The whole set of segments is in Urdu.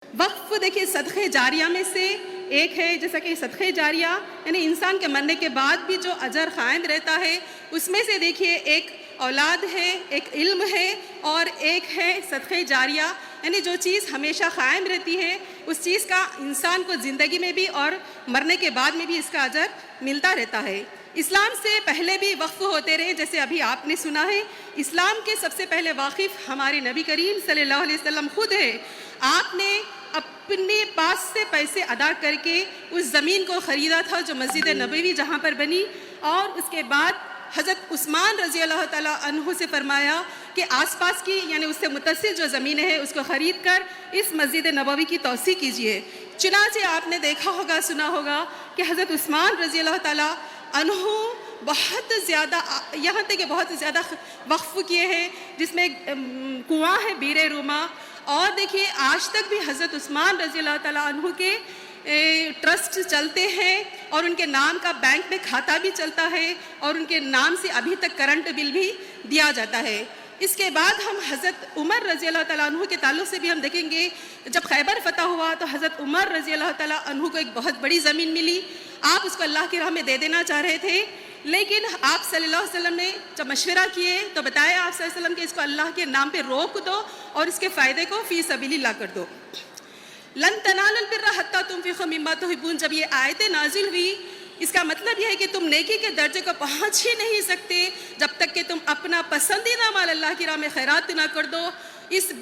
وقف دیکھیے صدقہ جاریہ میں سے ایک ہے، جیسا کہ صدقہ جاریہ یعنی انسان کے مرنے کے بعد بھی جو اجر قائم رہتا ہے، اس میں سے دیکھیے ایک اولاد ہے، ایک علم ہے، اور ایک ہے صدقہ جاریہ یعنی جو چیز ہمیشہ قائم رہتی ہے، اس چیز کا انسان کو زندگی میں بھی اور مرنے کے بعد میں بھی اس کا اجر ملتا رہتا ہے۔ اسلام سے پہلے بھی وقف ہوتے رہے، جیسے ابھی آپ نے سنا ہے۔ اسلام کے سب سے پہلے واقف ہمارے نبی کریم صلی اللہ علیہ وسلم خود ہے۔ آپ نے اپنے پاس سے پیسے ادا کر کے اس زمین کو خریدا تھا جو مسجد نبوی جہاں پر بنی، اور اس کے بعد حضرت عثمان رضی اللہ تعالیٰ عنہ سے فرمایا کہ آس پاس کی یعنی اس سے متصل جو زمینیں ہیں اس کو خرید کر اس مسجد نبوی کی توسیع کیجیے۔ چنانچہ آپ نے دیکھا ہوگا، سنا ہوگا کہ حضرت عثمان رضی اللہ تعالیٰ عنہ بہت زیادہ، یہاں تک کہ بہت زیادہ وقف کیے ہیں، جس میں کنواں ہے بیر روما، اور دیکھیے آج تک بھی حضرت عثمان رضی اللہ تعالیٰ عنہ کے ٹرسٹ چلتے ہیں، اور ان کے نام کا بینک میں کھاتہ بھی چلتا ہے، اور ان کے نام سے ابھی تک کرنٹ بل بھی دیا جاتا ہے۔ اس کے بعد ہم حضرت عمر رضی اللہ تعالیٰ عنہ کے تعلق سے بھی ہم دیکھیں گے، جب خیبر فتح ہوا تو حضرت عمر رضی اللہ تعالیٰ عنہ کو ایک بہت بڑی زمین ملی۔ آپ اس کو اللہ کی راہ میں دے دینا چاہ رہے تھے، لیکن آپ صلی اللہ علیہ وسلم نے جب مشورہ کیے تو بتایا آپ صلی اللہ علیہ وسلم کہ اس کو اللہ کے نام پہ روک دو اور اس کے فائدے کو فی سبیل اللہ کر دو۔ لن تنالوا البر حتی تنفقوا مما تحبون، جب یہ آیتیں نازل ہوئی، اس کا مطلب یہ ہے کہ تم نیکی کے درجے کو پہنچ ہی نہیں سکتے جب تک کہ تم اپنا پسندیدہ مال اللہ کی راہ میں خیرات نہ کر دو۔ اس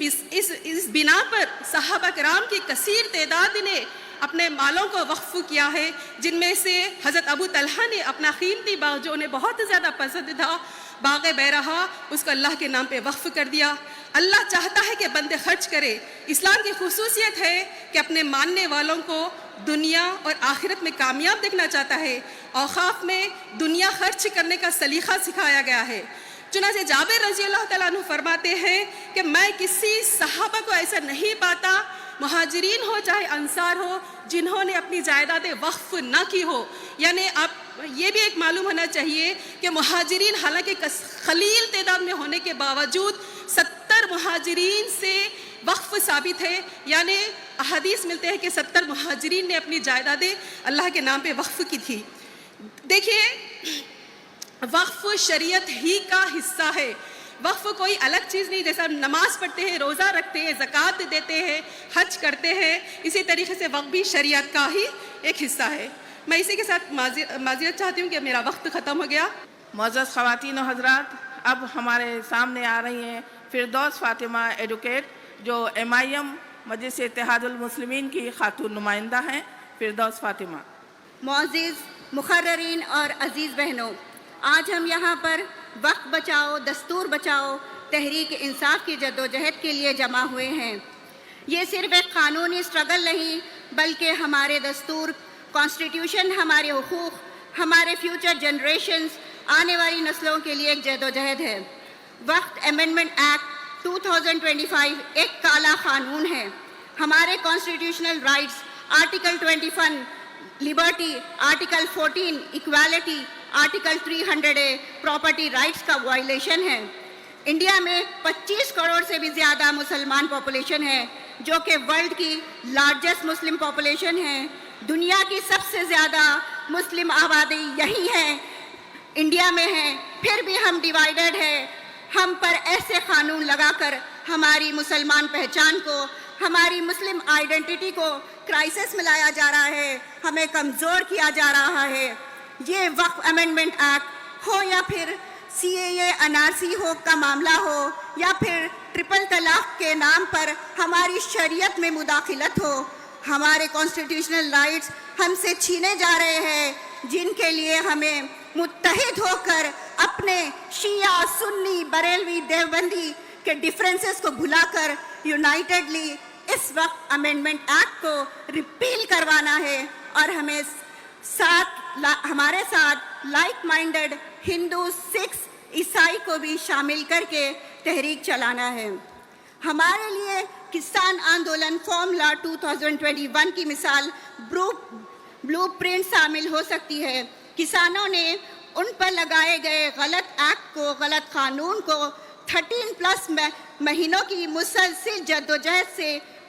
بنا پر صحابہ کرام کی کثیر تعداد نے اپنے مالوں کو وقف کیا ہے، جن میں سے حضرت ابو طلحہ نے اپنا قیمتی باغ جو انہیں بہت زیادہ پسند تھا، باغ بیرہا، اس کو اللہ کے نام پہ وقف کر دیا۔ اللہ چاہتا ہے کہ بندے خرچ کرے۔ اسلام کی خصوصیت ہے کہ اپنے ماننے والوں کو دنیا اور آخرت میں کامیاب دیکھنا چاہتا ہے۔ اوقاف میں دنیا خرچ کرنے کا سلیقہ سکھایا گیا ہے۔ چنانچہ جابر رضی اللہ تعالیٰ عنہ فرماتے ہیں کہ میں کسی صحابہ کو ایسا نہیں پاتا، مہاجرین ہو چاہے انصار ہو، جنہوں نے اپنی جائیدادیں وقف نہ کی ہو۔ یعنی آپ یہ بھی ایک معلوم ہونا چاہیے کہ مہاجرین حالانکہ قلیل تعداد میں ہونے کے باوجود 70 مہاجرین سے وقف ثابت ہے، یعنی احادیث ملتے ہیں کہ 70 مہاجرین نے اپنی جائیدادیں اللہ کے نام پہ وقف کی تھی۔ دیکھیے وقف شریعت ہی کا حصہ ہے۔ وقف کوئی الگ چیز نہیں، جیسا ہم نماز پڑھتے ہیں، روزہ رکھتے ہیں، زکوٰۃ دیتے ہیں، حج کرتے ہیں، اسی طریقے سے وقف بھی شریعت کا ہی ایک حصہ ہے۔ میں اسی کے ساتھ معذرت چاہتی ہوں کہ میرا وقت ختم ہو گیا۔ معزز خواتین و حضرات، اب ہمارے سامنے آ رہی ہیں فردوس فاطمہ ایڈوکیٹ، جو MIM مجلس اتحاد المسلمین کی خاتون نمائندہ ہیں۔ فردوس فاطمہ۔ معزز مقررین اور عزیز بہنوں، آج ہم یہاں پر وقت بچاؤ دستور بچاؤ تحریک انصاف کی جدوجہد کے لیے جمع ہوئے ہیں۔ یہ صرف ایک قانونی سٹرگل نہیں، بلکہ ہمارے دستور، کانسٹیٹیوشن، ہمارے حقوق، ہمارے فیوچر جنریشنز، آنے والی نسلوں کے لیے ایک جدوجہد ہے۔ وقت امینڈمنٹ ایکٹ 2025 ایک کالا قانون ہے۔ ہمارے constitutional rights article 21 Liberty, article 14 equality, article 300A property rights کا وائلیشن ہے۔ انڈیا میں 25 کروڑ سے بھی زیادہ مسلمان پاپولیشن ہے، جو کہ ورلڈ کی لارجسٹ مسلم پاپولیشن ہے۔ دنیا کی سب سے زیادہ مسلم آبادی یہی ہے، انڈیا میں ہے، پھر بھی ہم ڈیوائیڈڈ ہے۔ ہم پر ایسے قانون لگا کر ہماری مسلمان پہچان کو، ہماری مسلم آئیڈینٹی کو کرائسس میں لایا جا رہا ہے، ہمیں کمزور کیا جا رہا ہے۔ یہ وقف امینڈمنٹ ایکٹ ہو یا پھر CAA NRC ہو کا معاملہ ہو، یا پھر ٹرپل طلاق کے نام پر ہماری شریعت میں مداخلت ہو، ہمارے کانسٹیٹیوشنل رائٹس ہم سے چھینے جا رہے ہیں، جن کے لیے ہمیں متحد ہو کر اپنے شیعہ، سنی، بریلوی، دیوبندی کے ڈفرینسز کو بھلا کر یونائٹڈلی اس وقت امینڈمنٹ ایکٹ کو ریپیل کروانا ہے، اور ہمیں ہمارے ساتھ لائک مائنڈڈ ہندو، سکھ، عیسائی کو بھی شامل کر کے تحریک چلانا ہے۔ ہمارے لیے کسان آندولن فارمولا 2021 کی مثال بلو پرنٹ شامل ہو سکتی ہے۔ کسانوں نے ان پر لگائے گئے غلط ایکٹ کو، غلط قانون کو 13+ مہینوں کی مسلسل جدوجہد سے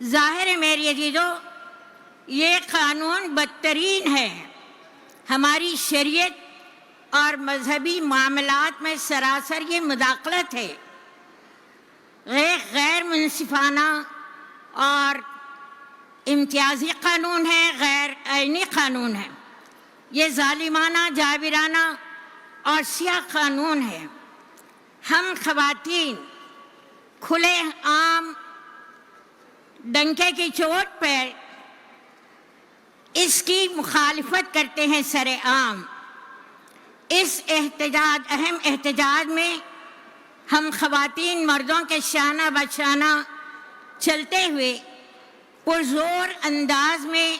ظاہر ہے میری عزیزو یہ قانون بدترین ہے، ہماری شریعت اور مذہبی معاملات میں سراسر یہ مداخلت ہے، غیر منصفانہ اور امتیازی قانون ہے، غیر آئینی قانون ہے، یہ ظالمانہ، جابرانہ اور سیاہ قانون ہے۔ ہم خواتین کھلے عام ڈنکے کی چوٹ پر اس کی مخالفت کرتے ہیں سر عام۔ اس اہم احتجاج میں ہم خواتین مردوں کے شانہ بشانہ چلتے ہوئے پرزور انداز میں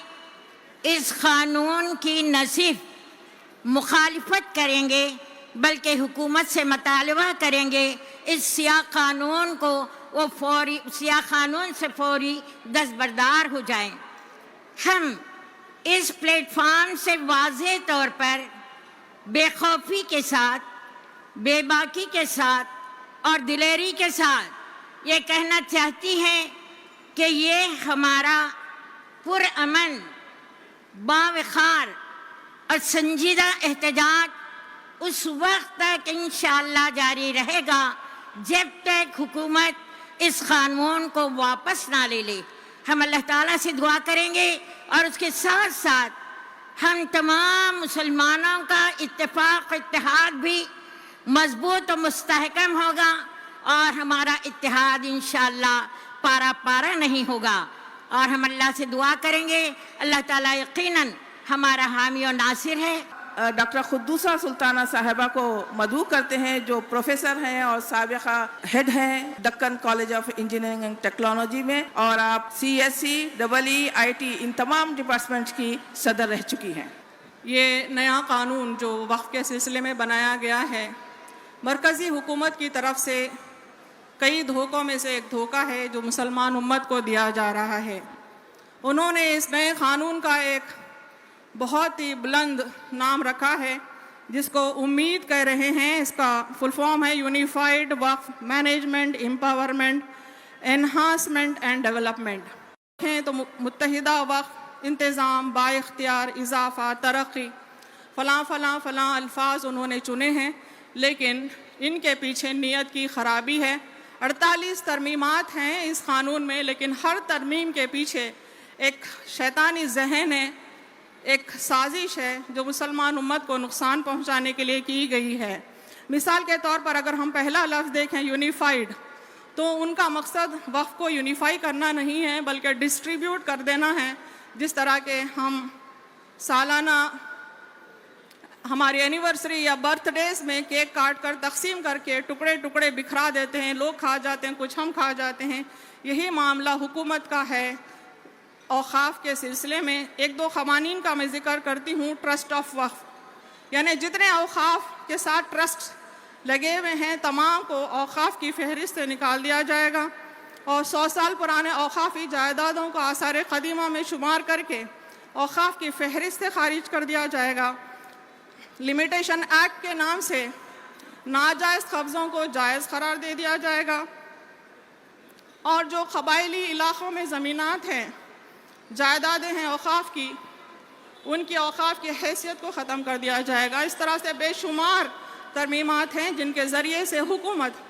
اس قانون کی نہ صرف مخالفت کریں گے بلکہ حکومت سے مطالبہ کریں گے اس سیاہ قانون کو سیاہ قانون سے فوری دستبردار ہو جائیں۔ ہم اس پلیٹ فارم سے واضح طور پر بے خوفی کے ساتھ، بے باکی کے ساتھ اور دلیری کے ساتھ یہ کہنا چاہتی ہیں کہ یہ ہمارا پرامن، باوقار اور سنجیدہ احتجاج اس وقت تک انشاءاللہ جاری رہے گا جب تک حکومت اس قانون کو واپس نہ لے لے۔ ہم اللہ تعالیٰ سے دعا کریں گے اور اس کے ساتھ ساتھ ہم تمام مسلمانوں کا اتفاق اتحاد بھی مضبوط و مستحکم ہوگا اور ہمارا اتحاد انشاءاللہ پارا پارا نہیں ہوگا، اور ہم اللہ سے دعا کریں گے۔ اللہ تعالیٰ یقیناً ہمارا حامی و ناصر ہے۔ ڈاکٹر قدوسہ سلطانہ صاحبہ کو مدعو کرتے ہیں جو پروفیسر ہیں اور سابقہ ہیڈ ہیں Deccan college of engineering and technology میں، اور آپ CSE، EE، IT ان تمام ڈپارٹمنٹس کی صدر رہ چکی ہیں۔ یہ نیا قانون جو وقف کے سلسلے میں بنایا گیا ہے، مرکزی حکومت کی طرف سے کئی دھوکوں میں سے ایک دھوکہ ہے جو مسلمان امت کو دیا جا رہا ہے۔ انہوں نے اس نئے قانون کا ایک بہت ہی بلند نام رکھا ہے جس کو امید کہہ رہے ہیں۔ اس کا فل فارم ہے یونیفائڈ وقف management empowerment enhancement and development. ہیں تو متحدہ وقف انتظام، با اختیار، اضافہ، ترقی، فلاں فلاں فلاں الفاظ انہوں نے چنے ہیں، لیکن ان کے پیچھے نیت کی خرابی ہے۔ 48 ترمیمات ہیں اس قانون میں، لیکن ہر ترمیم کے پیچھے ایک شیطانی ذہن ہے، ایک سازش ہے جو مسلمان امت کو نقصان پہنچانے کے لیے کی گئی ہے۔ مثال کے طور پر اگر ہم پہلا لفظ دیکھیں یونیفائڈ، تو ان کا مقصد وقف کو یونیفائی کرنا نہیں ہے بلکہ ڈسٹریبیوٹ کر دینا ہے۔ جس طرح کہ ہم سالانہ ہماری اینیورسری یا برتھ ڈیز میں کیک کاٹ کر تقسیم کر کے ٹکڑے ٹکڑے بکھرا دیتے ہیں، لوگ کھا جاتے ہیں، کچھ ہم کھا جاتے ہیں، یہی معاملہ حکومت کا ہے۔ اوقاف کے سلسلے میں ایک دو قوانین کا میں ذکر کرتی ہوں۔ ٹرسٹ آف وقف، یعنی جتنے اوقاف کے ساتھ ٹرسٹ لگے ہوئے ہیں تمام کو اوقاف کی فہرست سے نکال دیا جائے گا، اور 100 سال پرانے اوقافی جائیدادوں کو آثار قدیمہ میں شمار کر کے اوقاف کی فہرست سے خارج کر دیا جائے گا۔ لمیٹیشن ایکٹ کے نام سے ناجائز قبضوں کو جائز قرار دے دیا جائے گا، اور جو قبائلی علاقوں میں زمینات ہیں، جائیدادیں ہیں اوقاف کی، ان کی اوقاف کی حیثیت کو ختم کر دیا جائے گا۔ اس طرح سے بے شمار ترمیمات ہیں جن کے ذریعے سے حکومت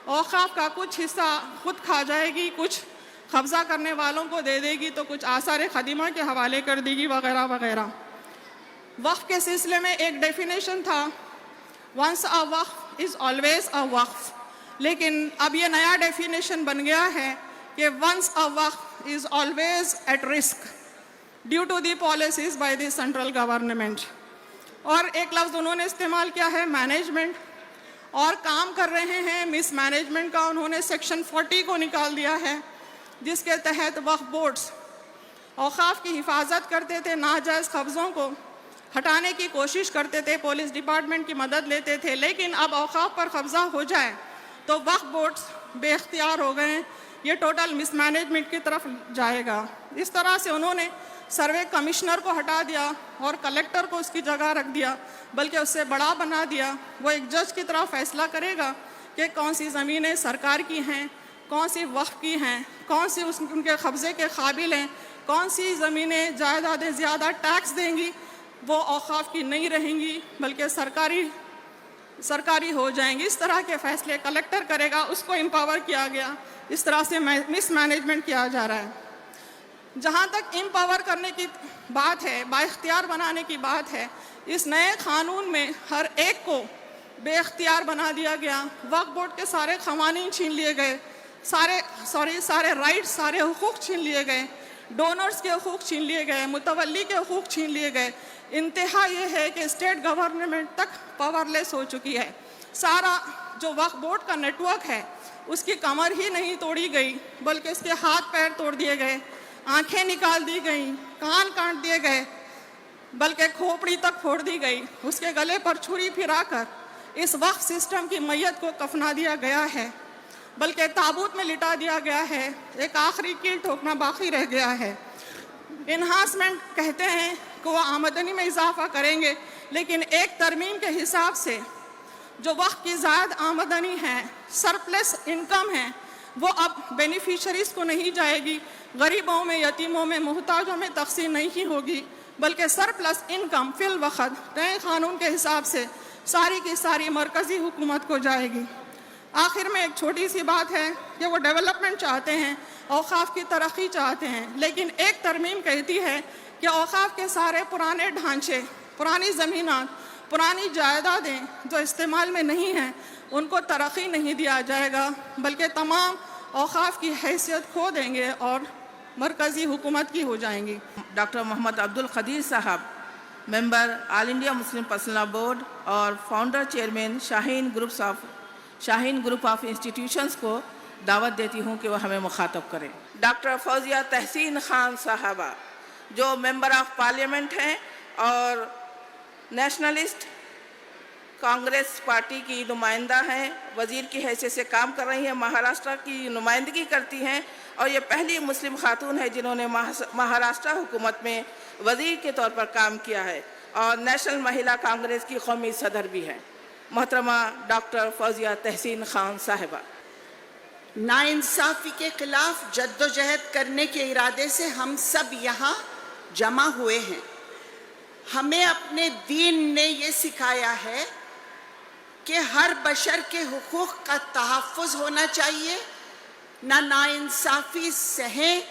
اوقاف کا کچھ حصہ خود کھا جائے گی، کچھ قبضہ کرنے والوں کو دے دے گی، تو کچھ آثار قدیمہ کے حوالے کر دے گی، وغیرہ وغیرہ۔ وقف کے سلسلے میں ایک ڈیفینیشن تھا ونس اے وقف از آلویز اے وقف، لیکن اب یہ نیا ڈیفینیشن بن گیا ہے کہ ونس اے وقف is always at risk due to the policies by the central government۔ اور ایک لفظ انہوں نے استعمال کیا ہے مینجمنٹ، اور کام کر رہے ہیں مس مینجمنٹ کا۔ انہوں نے سیکشن 40 کو نکال دیا ہے جس کے تحت وقف بورڈز اوقاف کی حفاظت کرتے تھے، ناجائز قبضوں کو ہٹانے کی کوشش کرتے تھے، پولیس ڈپارٹمنٹ کی مدد لیتے تھے، لیکن اب اوقاف پر قبضہ ہو جائے تو وقف بورڈز بے اختیار ہو گئے، یہ ٹوٹل مس مینجمنٹ کی طرف جائے گا۔ اس طرح سے انہوں نے سروے کمشنر کو ہٹا دیا اور کلیکٹر کو اس کی جگہ رکھ دیا، بلکہ اس سے بڑا بنا دیا۔ وہ ایک جج کی طرح فیصلہ کرے گا کہ کون سی زمینیں سرکار کی ہیں، کون سی وقف کی ہیں، کون سی ان کے قبضے کے قابل ہیں، کون سی زمینیں جائیدادیں زیادہ ٹیکس دیں گی، وہ اوقاف کی نہیں رہیں گی بلکہ سرکاری ہو جائیں گی. اس طرح کے فیصلے کلیکٹر کرے گا، اس کو امپاور کیا گیا. اس طرح سے مس مینجمنٹ کیا جا رہا ہے. جہاں تک امپاور کرنے کی بات ہے، با اختیار بنانے کی بات ہے، اس نئے قانون میں ہر ایک کو بے اختیار بنا دیا گیا. وقف بورڈ کے سارے قوانین چھین لیے گئے، سارے رائٹس، سارے حقوق چھین لیے گئے، ڈونرز کے حقوق چھین لیے گئے، متولی کے حقوق چھین لیے گئے. انتہا یہ ہے کہ اسٹیٹ گورنمنٹ تک پاور لیس ہو چکی ہے. سارا جو وقف بورڈ کا نیٹ ورک ہے اس کی کمر ہی نہیں توڑی گئی بلکہ اس کے ہاتھ پیر توڑ دیے گئے، آنکھیں نکال دی گئیں، کان کاٹ دیے گئے، بلکہ کھوپڑی تک پھوڑ دی گئی. اس کے گلے پر چھری پھرا کر اس وقف سسٹم کی میت کو کفنا دیا گیا ہے، بلکہ تابوت میں لٹا دیا گیا ہے. ایک آخری کیل ٹھوکنا باقی رہ گیا ہے. انہانسمنٹ کہتے ہیں کہ وہ آمدنی میں اضافہ کریں گے، لیکن ایک ترمیم کے حساب سے جو وقت کی زائد آمدنی ہے، سرپلس انکم ہے، وہ اب بینیفیشریز کو نہیں جائے گی، غریبوں میں، یتیموں میں، محتاجوں میں تقسیم نہیں ہوگی، بلکہ سرپلس انکم فی الوقت نئے قانون کے حساب سے ساری کی ساری مرکزی حکومت کو جائے گی. آخر میں ایک چھوٹی سی بات ہے کہ وہ ڈیولپمنٹ چاہتے ہیں، اوقاف کی ترقی چاہتے ہیں، لیکن ایک ترمیم کہتی ہے کہ اوقاف کے سارے پرانے ڈھانچے، پرانی زمینات، پرانی جائیدادیں جو استعمال میں نہیں ہیں ان کو ترقی نہیں دیا جائے گا، بلکہ تمام اوقاف کی حیثیت کھو دیں گے اور مرکزی حکومت کی ہو جائیں گی. ڈاکٹر محمد عبد القدیر صاحب، ممبر آل انڈیا مسلم پرسنل لا بورڈ اور founder chairman Shaheen group of institutions کو دعوت دیتی ہوں کہ وہ ہمیں مخاطب کریں. ڈاکٹر فوزیہ تحسین خان صاحبہ جو ممبر آف پارلیمنٹ ہیں اور نیشنلسٹ کانگریس پارٹی کی نمائندہ ہیں، وزیر کی حیثیت سے کام کر رہی ہیں، مہاراشٹر کی نمائندگی کرتی ہیں اور یہ پہلی مسلم خاتون ہے جنہوں نے مہاراشٹر حکومت میں وزیر کے طور پر کام کیا ہے اور نیشنل مہیلا کانگریس کی قومی صدر بھی ہیں. محترمہ ڈاکٹر فوزیہ تحسین خان صاحبہ. ناانصافی کے خلاف جدوجہد کرنے کے ارادے سے ہم سب یہاں جمع ہوئے ہیں. ہمیں اپنے دین نے یہ سکھایا ہے کہ ہر بشر کے حقوق کا تحفظ ہونا چاہیے، نہ ناانصافی سہیں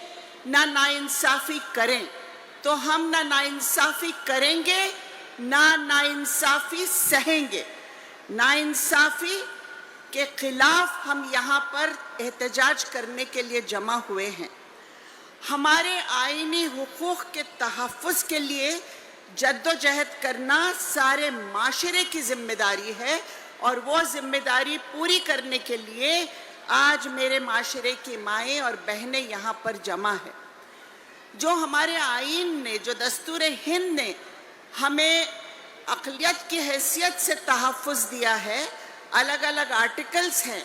نہ ناانصافی کریں. تو ہم نہ ناانصافی کریں گے نہ ناانصافی سہیں گے. ناانصافی کے خلاف ہم یہاں پر احتجاج کرنے کے لیے جمع ہوئے ہیں. ہمارے آئینی حقوق کے تحفظ کے لیے جدوجہد کرنا سارے معاشرے کی ذمہ داری ہے اور وہ ذمہ داری پوری کرنے کے لیے آج میرے معاشرے کی مائیں اور بہنیں یہاں پر جمع ہیں. جو ہمارے آئین نے، جو دستور ہند نے ہمیں اقلیت کی حیثیت سے تحفظ دیا ہے، الگ الگ آرٹیکلز ہیں.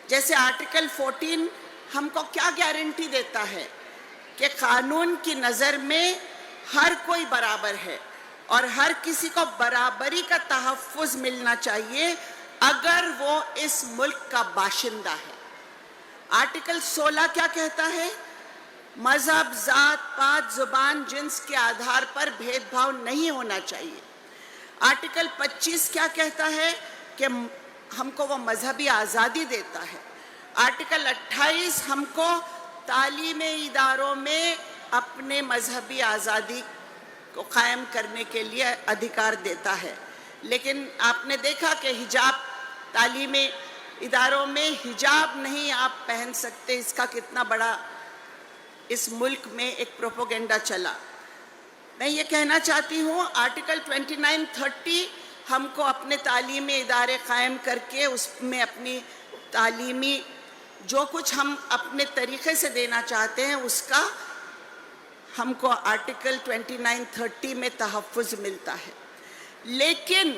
جیسے آرٹیکل 14 ہم کو کیا گارنٹی دیتا ہے کہ قانون کی نظر میں ہر کوئی برابر ہے اور ہر کسی کو برابری کا تحفظ ملنا چاہیے اگر وہ اس ملک کا باشندہ ہے. آرٹیکل 16 کیا کہتا ہے؟ مذہب، ذات پات، زبان، جنس کے آدھار پر بھید بھاؤ نہیں ہونا چاہیے. آرٹیکل 25 کیا کہتا ہے؟ کہ ہم کو وہ مذہبی آزادی دیتا ہے. آرٹیکل 28 ہم کو تعلیمی اداروں میں اپنے مذہبی آزادی کو قائم کرنے کے لیے ادھیکار دیتا ہے. لیکن آپ نے دیکھا کہ حجاب، تعلیمی اداروں میں حجاب نہیں آپ پہن سکتے، اس کا کتنا بڑا اس ملک میں ایک پروپیگنڈا چلا. میں یہ کہنا چاہتی ہوں آرٹیکل 29-30 ہم کو اپنے تعلیمی ادارے قائم کر کے اس میں اپنی تعلیمی جو کچھ ہم اپنے طریقے سے دینا چاہتے ہیں اس کا ہم کو آرٹیکل 29-30 میں تحفظ ملتا ہے. لیکن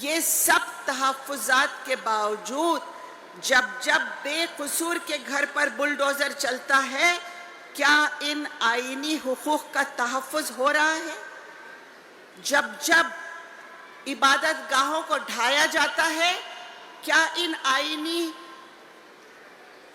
یہ سب تحفظات کے باوجود جب بے قصور کے گھر پر بلڈوزر چلتا ہے، کیا ان آئینی حقوق کا تحفظ ہو رہا ہے؟ جب عبادت گاہوں کو ڈھایا جاتا ہے، کیا ان آئینی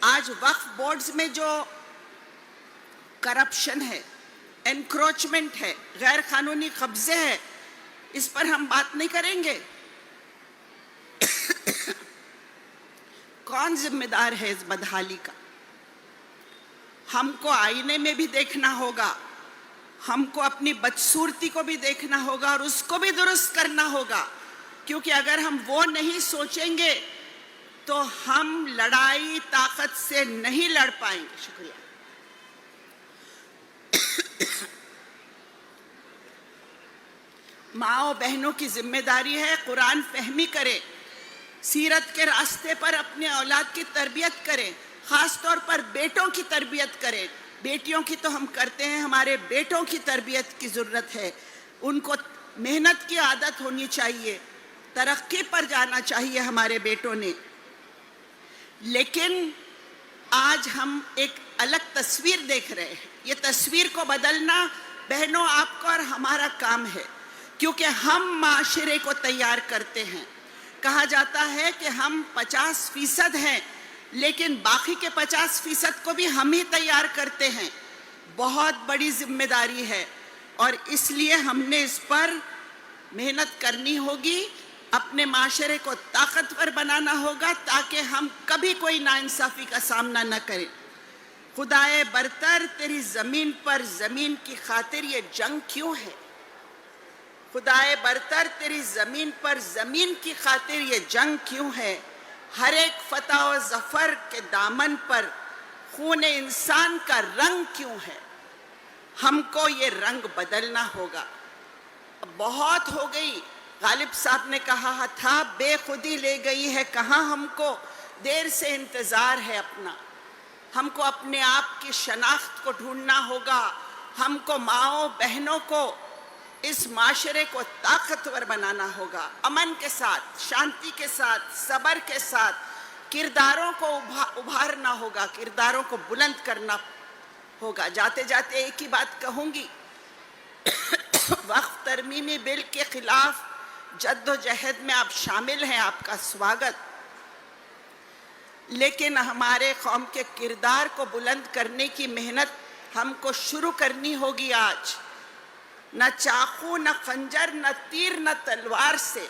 آج وقف بورڈز میں جو کرپشن ہے، انکروچمنٹ ہے، غیر قانونی قبضے ہے، اس پر ہم بات نہیں کریں گے؟ کون ذمہ دار ہے اس بدحالی کا؟ ہم کو آئینے میں بھی دیکھنا ہوگا، ہم کو اپنی بدصورتی کو بھی دیکھنا ہوگا اور اس کو بھی درست کرنا ہوگا، کیونکہ اگر ہم وہ نہیں سوچیں گے تو ہم لڑائی طاقت سے نہیں لڑ پائیں گے۔ شکریہ۔ ماں بہنوں کی ذمہ داری ہے قرآن فہمی کریں، سیرت کے راستے پر اپنے اولاد کی تربیت کریں، خاص طور پر بیٹوں کی تربیت کریں۔ بیٹیوں کی تو ہم کرتے ہیں، ہمارے بیٹوں کی تربیت کی ضرورت ہے۔ ان کو محنت کی عادت ہونی چاہیے، ترقی پر جانا چاہیے ہمارے بیٹوں نے۔ لیکن آج ہم ایک الگ تصویر دیکھ رہے ہیں۔ یہ تصویر کو بدلنا بہنوں آپ کا اور ہمارا کام ہے، کیونکہ ہم معاشرے کو تیار کرتے ہیں۔ کہا جاتا ہے کہ ہم 50% ہیں، لیکن باقی کے 50% کو بھی ہم ہی تیار کرتے ہیں۔ بہت بڑی ذمہ داری ہے اور اس لیے ہم نے اس پر محنت کرنی ہوگی، اپنے معاشرے کو طاقتور بنانا ہوگا تاکہ ہم کبھی کوئی ناانصافی کا سامنا نہ کریں۔ خدائے برتر تیری زمین پر زمین کی خاطر یہ جنگ کیوں ہے؟ خدائے برتر تیری زمین پر زمین کی خاطر یہ جنگ کیوں ہے؟ ہر ایک فتح و ظفر کے دامن پر خون انسان کا رنگ کیوں ہے؟ ہم کو یہ رنگ بدلنا ہوگا۔ بہت ہو گئی، غالب صاحب نے کہا تھا بے خودی لے گئی ہے کہاں ہم کو، دیر سے انتظار ہے اپنا۔ ہم کو اپنے آپ کی شناخت کو ڈھونڈنا ہوگا، ہم کو ماؤں بہنوں کو اس معاشرے کو طاقتور بنانا ہوگا، امن کے ساتھ، شانتی کے ساتھ، صبر کے ساتھ کرداروں کو ابھارنا ہوگا، کرداروں کو بلند کرنا ہوگا۔ جاتے جاتے ایک ہی بات کہوں گی، وقف ترمیمی بل کے خلاف جد و جہد میں آپ شامل ہیں، آپ کا سواگت، لیکن ہمارے قوم کے کردار کو بلند کرنے کی محنت ہم کو شروع کرنی ہوگی آج۔ نہ چاقو، نہ خنجر، نہ تیر، نہ تلوار سے،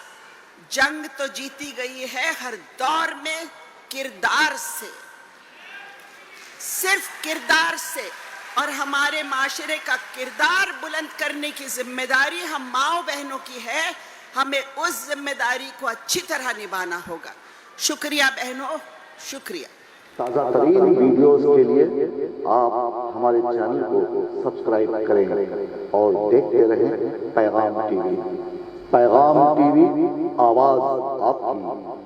جنگ تو جیتی گئی ہے ہر دور میں کردار سے، صرف کردار سے۔ اور ہمارے معاشرے کا کردار بلند کرنے کی ذمہ داری ہم ماؤں بہنوں کی ہے، ہمیں اس ذمہ داری کو اچھی طرح نبھانا ہوگا۔ شکریہ بہنوں، شکریہ۔ تازہ ترین ویڈیوز کے لیے آپ ہمارے چینل کو سبسکرائب کریں اور دیکھتے رہیں پیغام ٹی وی۔ پیغام ٹی وی، آواز آپ کی،